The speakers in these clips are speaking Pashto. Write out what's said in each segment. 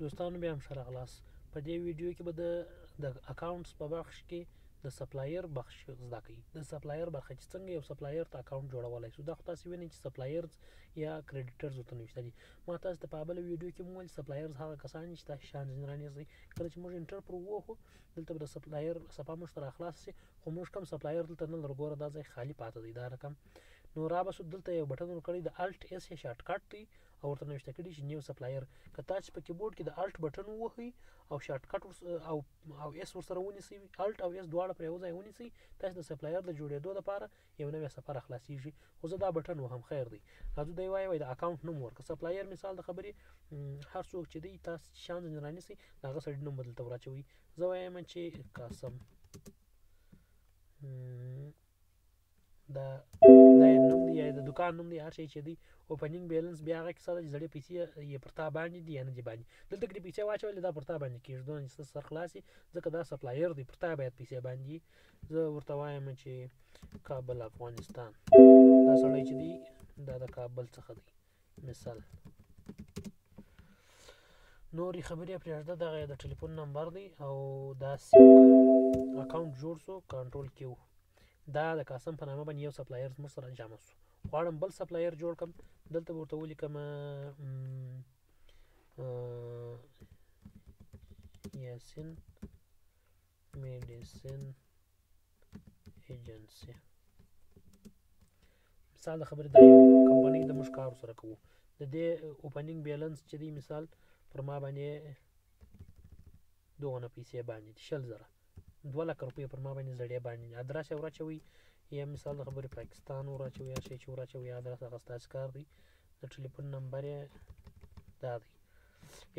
دوستانو بیا هم ښه راغلاست. په دې ویډیو کې به د اکاونټس په بخش کې د سپلایر بخش زده کوي. د سپلایر برخه چې څنګه یو سپلایر ته اکاونټ جوړولای شو. دا خو تاسو وینئ چې سپلایرز یا کریډیټرز ورته نوشته دي. ما تاسو ته په بله ویډیو کې وویل سپلایرز هغه کسان دي چې تاسو شیان ځینې رانیسئ. کله چې موږ انټر پر ووهو دلته به د سپلایر صفحه موږ ته راخلاصه شي، خو موږ کوم سپلایر دلته نه لرو. ګوره دا ځای خالي پاته دی، دا رقم. نو رابسو دلته یو بټن ورکړی د الټ اس یا شارټ کټ دی او ورته نوشته کړي چې نیو سپلایر. که تاسو په کیبورډ کې د الټ بټن ووهئ او شارټ کټ او اس ورسره ونیسئ، الټ او اس دواړه پر یو ځای ونیسئ، تاسو د سپلایر د جوړېدو لپاره یو نوی صفحه راخلاصیږي. خو زه دا بټن وهم، خیر دی. راځو دی وایي د اکاونټ نوم ورکړه. سپلایر مثال د خبرې هر څوک چې دی تاسو شیان ځینې رانیسئ د هغه سړي نوم به دلته ور اچوئ. زه وایم چې قاسم. دا نوم دی یا د دکان نوم دی، هر شی چې دی. اوپننګ بیلنس بیا هغه کیسه ده چې زړې پیسې یې پر تا باندې دي یا نه دي باندې. دلته کې پیسې واچولې دا پر تا باندې کېږي، دونه چې سر خلاصي ځکه دا سپلایر دی، پر تا باید پیسې باندې. زه ورته وایم چې کابل افغانستان. دا سړی چې دی دا د کابل څخه دی مثال. نورې خبرې پرېږده، دغه د ټلیفون نمبر دی او دا اکاونټ جوړ شو. کنټرول کیو. دا د قاسم په نامه باندې یو سپلایر زموږ سره جمع شو. غواړم بل سپلایر جوړ کړم، دلته به ورته ولیکم یاسین میډیسن ایجنسی. مثال د خبرې دا یو کمپنۍ د موږ کار سره کوو. د دې اوپننګ بیلنس چې دی مثال پر ما باندې دغونه پیسې باندې 100,000 2,00,000 روپۍ پر ما باندې زړې باندې. ادرس یې ور یا مثال د خبرې پاکستان ور یا شی چې ور ادرس هغه ستاسو کار دی. د ټلیفون نمبر یې دا دی.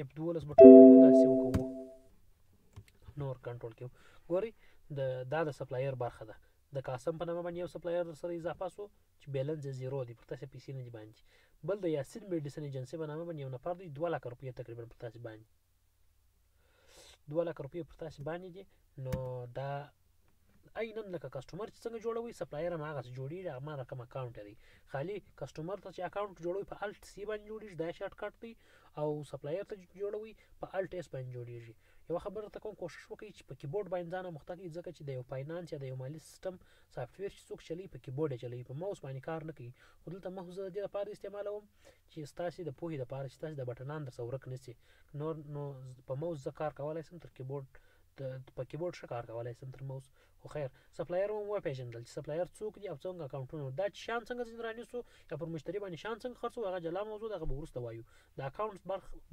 F12 بټن وهو، داسې وکړو. نور کنټرول کیو. ګورئ دا د سپلایر برخه ده. د قاسم په نامه باندې یو سپلایر در سره اضافه شو چې بیلنس یې 0 دی، پر تاسو پیسې نه دي باندې. بل د یاسین میډیسن ایجنسی په نامه باندې یو نفر دی، 2,00,000 روپۍ تقریبا پر تاسو باندې 2,00,000 روپۍ پر تاسو باندې دي. نو دا عیناً لکه کسټمر چې څنګه جوړوي سپلایر هم هغسې جوړېږي. هغه رقم اکاونټ دی. خالي کسټمر ته چې اکاونټ جوړوي په الټ سی باندې جوړېږي، دا شارټ کټ دی. او سپلایر ته جوړوي په الټ اس باندې جوړېږي. یوه خبره ته کوم کوشش وکړئ چې په کیبورډ باندې ځان مخته کړئ، ځکه چې د یو فاینانس یا د یو مالي سیستم سافټویر چې څوک چلوي په کیبورډ یې چلوي، په موس باندې کار نه کوي. خو دلته موس زه د دې لپاره استعمالوم چې ستاسې د پوهې لپاره چې ستاسې د بټنان درڅه ورک نه شي. نو په موس زه کار کولی شم تر کیبورډ، په کیبورډ ښه کار کولی شم تر موس. خو خیر سپلایر مو وپېژندل چې سپلایر څوک دي او څنګه اکاونټونه. دا چې شیان څنګه ځینې رانیسو یا پر مشتري باندې شیان څنګه خرڅوو هغه جلا موضوع ده، هغه به وروسته وایو. د اکاونټ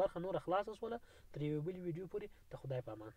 برخه نوره خلاصه شوله. تر یوې بلې ویډیو پورې د خدای په امان.